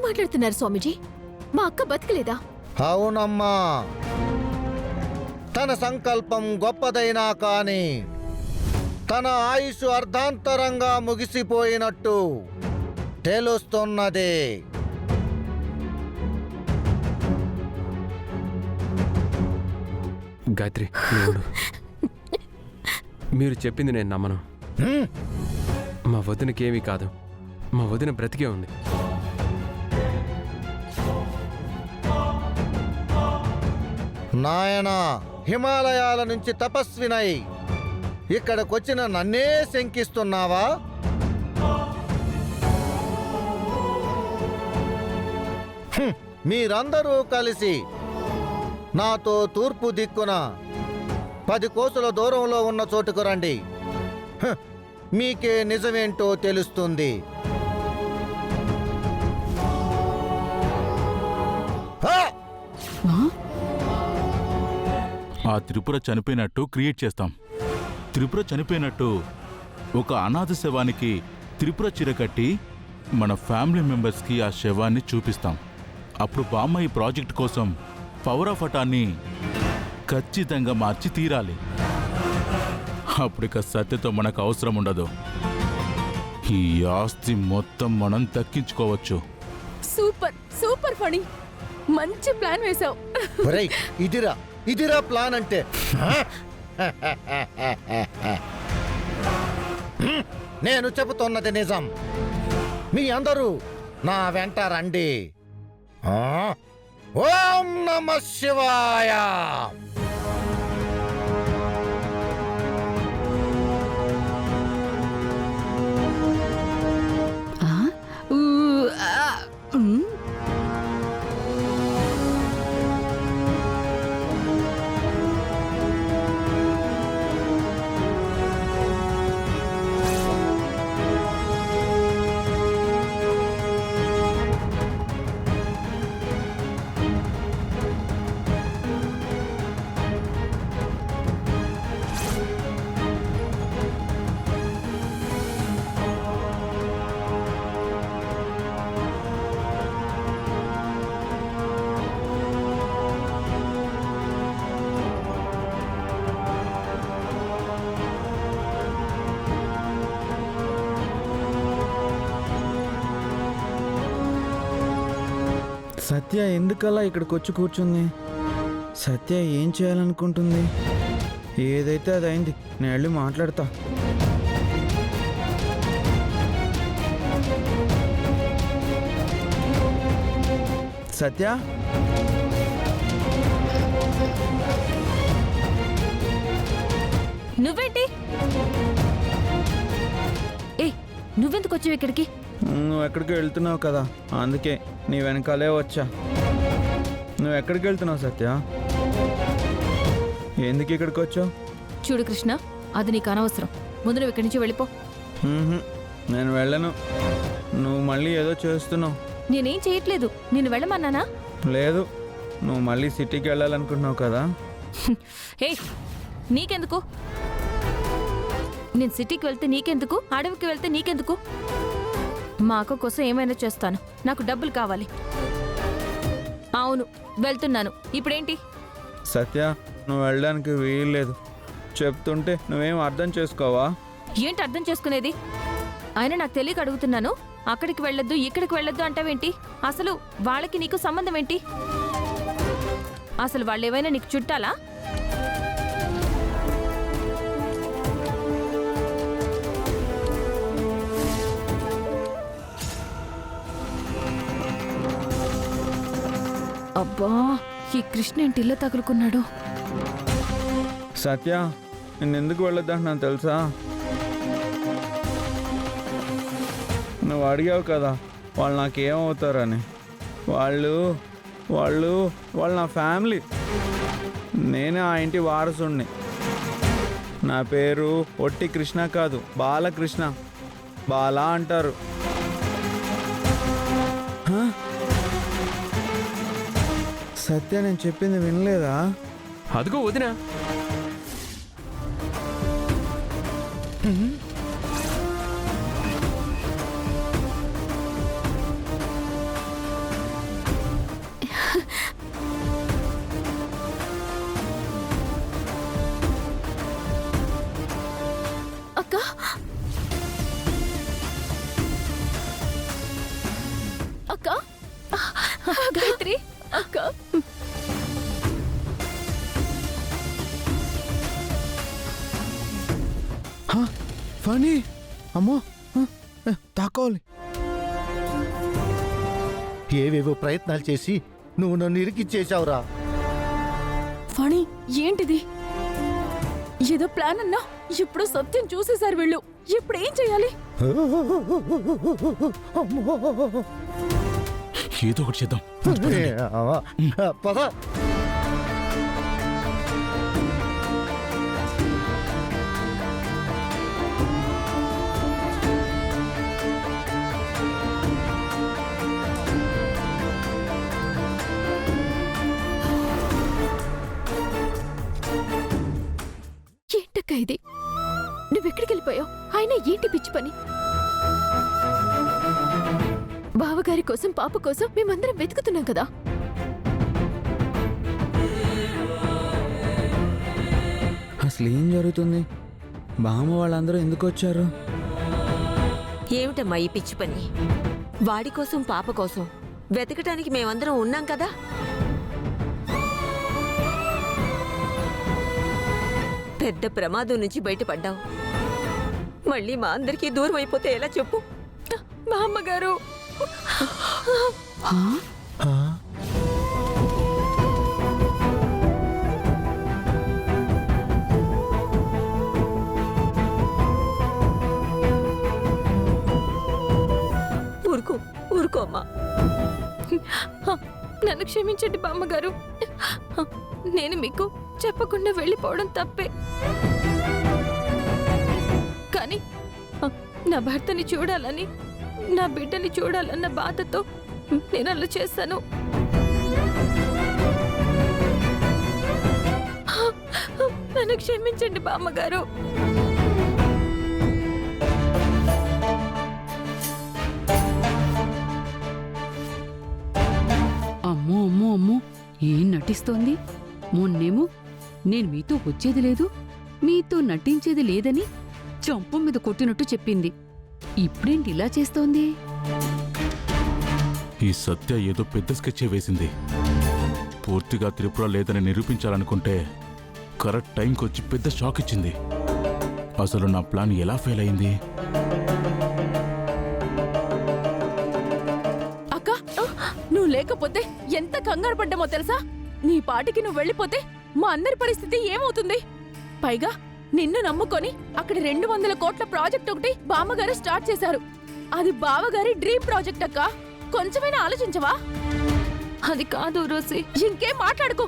మాట్లాడుతున్నారు స్వామీజీ? మా అక్క బతకలేదా? అవునమ్మా, తన సంకల్పం గొప్పదైనా కాని తన ఆయుష్ అర్ధాంతరంగా ముగిసిపోయినట్టు తెలుస్తున్నది. గాయత్రి, మీరు చెప్పింది నేను నమ్మను. మా వదినకేమీ కాదు. మా వదిన బ్రతికే ఉంది. నాయనా, హిమాలయాల నుంచి తపస్వినై ఇక్కడికొచ్చిన నన్నే శంకిస్తున్నావా? మీరందరూ కలిసి నాతో తూర్పు దిక్కున 10 కోసుల దూరంలో ఉన్న చోటుకు రండి. మీకే నిజమేంటో తెలుస్తుంది. ఆ త్రిపుర చనిపోయినట్టు క్రియేట్ చేస్తాం. త్రిపుర చనిపోయినట్టు ఒక అనాథ శవానికి త్రిపుర చీర కట్టి మన ఫ్యామిలీ మెంబర్స్కి ఆ శవాన్ని చూపిస్తాం. అప్పుడు బామ్మ ఈ ప్రాజెక్ట్ కోసం పవర్ ఆఫ్ అటాన్ని ఖచ్చితంగా మార్చి తీరాలి. అప్పుడిక సత్యతో మనకు అవసరం ఉండదు. ఈ ఆస్తి మొత్తం మనం దక్కించుకోవచ్చు. సూపర్ సూపర్ ఫణి, మంచి ప్లాన్ వేశావు. ఇదిరా ప్లాన్ అంటే. నేను చెబుతున్నది నిజం. మీ అందరూ నా వెంట రండి. ఓం నమః శివాయ. సత్య ఎందుకలా ఇక్కడికి వచ్చి కూర్చుంది? సత్య ఏం చేయాలనుకుంటుంది? ఏదైతే అది అయింది. నేను వెళ్ళి మాట్లాడతా. సత్య, నువ్వేంటి? ఏ, నువ్వెందుకు వచ్చావు ఇక్కడికి? నువ్వు ఎక్కడికి వెళ్తున్నావు కదా, అందుకే నీ వెనకాలే వచ్చా. నువ్వు ఎక్కడికి వెళ్తున్నావు సత్య? ఎందుకు ఇక్కడికి వచ్చావు? చూడు కృష్ణ, అది నీకు అనవసరం. ముందు నువ్వు ఇక్కడి నుంచి వెళ్ళిపో. నేను వెళ్ళను. నువ్వు మళ్ళీ ఏదో చేస్తున్నావు. నేనేం చేయట్లేదు. నేను వెళ్ళమన్నానా? లేదు, నువ్వు మళ్ళీ సిటీకి వెళ్ళాలనుకుంటున్నావు కదా. హే, నీకెందుకు? నేను సిటీకి వెళ్తే నీకెందుకు? అడవికి వెళ్తే నీకెందుకు? మా అక్క కోసం ఏమైనా చేస్తాను. నాకు డబ్బులు కావాలి. అవును, వెళ్తున్నాను. ఇప్పుడేంటి? సత్య, నువ్వు వెళ్ళడానికి వీల్లేదు. చెప్తుంటే నువ్వేం అర్థం చేసుకోవా? ఏంటి అర్థం చేసుకునేది? అయినా నాకు తెలియక అడుగుతున్నాను. అక్కడికి వెళ్ళొద్దు, ఇక్కడికి వెళ్ళొద్దు అంటావేంటి? అసలు వాళ్ళకి నీకు సంబంధం ఏంటి? అసలు వాళ్ళు ఏమైనా నీకు చుట్టాలా? అబ్బా, ఈ కృష్ణ ఏంటి ఇల్లు తగులుకున్నాడు? సత్య, నిన్నెందుకు వెళ్ళొద్దంటున్నాను తెలుసా? నువ్వు అడిగావు కదా వాళ్ళు నాకేమవుతారని. వాళ్ళు వాళ్ళు వాళ్ళు నా ఫ్యామిలీ. నేనే ఆ ఇంటి వారసుణ్ణి. నా పేరు ఒట్టి కృష్ణ కాదు, బాలకృష్ణ. బాలా అంటారు. సత్య, నేను చెప్పింది వినలేదా? అదిగో వదినా. గాయత్రి అక్క ఫనీ అమ్మో తాకోవాలి. ఏవేవో ప్రయత్నాలు చేసి నువ్వు నన్ను ఇరికిచ్చేశావురా. ఫణి ఏంటిది? ఏదో ప్లాన్ అన్నా ఇప్పుడు సత్యం చూసేశారు వీళ్ళు. ఇప్పుడు ఏం చేయాలి? ఏదో ఒకటి చేద్దాం. పద. ఏంటక్క ఇది? నువ్వెక్కడికి వెళ్ళిపోయావు? ఆయన ఏంటి పిచ్చి పని? బావగారి కోసం పాప కోసం మేమందరం వెతుకుతున్నాం కదా. అసలు ఏం జరుగుతుంది? బామ్మ వాళ్ళందరూ ఎందుకు వచ్చారు? ఏమిటమ్మా ఈ పిచ్చి పని? వాడి కోసం పాప కోసం వెతకటానికి మేమందరం ఉన్నాం కదా. పెద్ద ప్రమాదం నుంచి బయటపడ్డావు. మళ్ళీ మా అందరికీ దూరం అయిపోతే ఎలా చెప్పు? మా అమ్మగారు ఊరుకో ఊరుకో అమ్మా. నన్ను క్షమించండి బామ్మగారు. నేను మీకు చెప్పకుండా వెళ్ళిపోవడం తప్పే. కానీ నా భర్తని చూడాలని, నా బిడ్డని చూడాలన్న బాధతో నేను అలా చేశాను. నన్ను క్షమించండి బామ్మగారు. అమ్మో అమ్మో అమ్మో, ఏం నటిస్తోంది? మొన్నేమో నేను మీతో వచ్చేది లేదు, మీతో నటించేది లేదని చంప మీద కొట్టినట్టు చెప్పింది. ఇప్పుడేంటి ఇలా చేస్తోంది? ఈ సత్య ఏదో పెద్ద స్కెచ్ వేసింది. పూర్తిగా త్రిపుర లేదని నిరూపించాలనుకుంటే కరెక్ట్ టైంకి వచ్చి పెద్ద షాక్ ఇచ్చింది. అసలు నా ప్లాన్ ఎలా ఫెయిల్ అయింది? అక్క, నువ్వు లేకపోతే ఎంత కంగారు పడ్డామో తెలుసా? నీ పాటికి నువ్వు వెళ్ళిపోతే మా అందరి పరిస్థితి ఏమవుతుంది? పైగా నిన్ను నమ్ముకొని అక్కడ 200 కోట్ల ప్రాజెక్ట్ ఒకటి బామ్మగారు స్టార్ట్ చేశారు. అది బావగారి డ్రీమ్ ప్రాజెక్ట్ అక్క. కొంచెమైనా ఆలోచించవా? అది కాదు రోసి. ఇంకేం మాట్లాడుకో.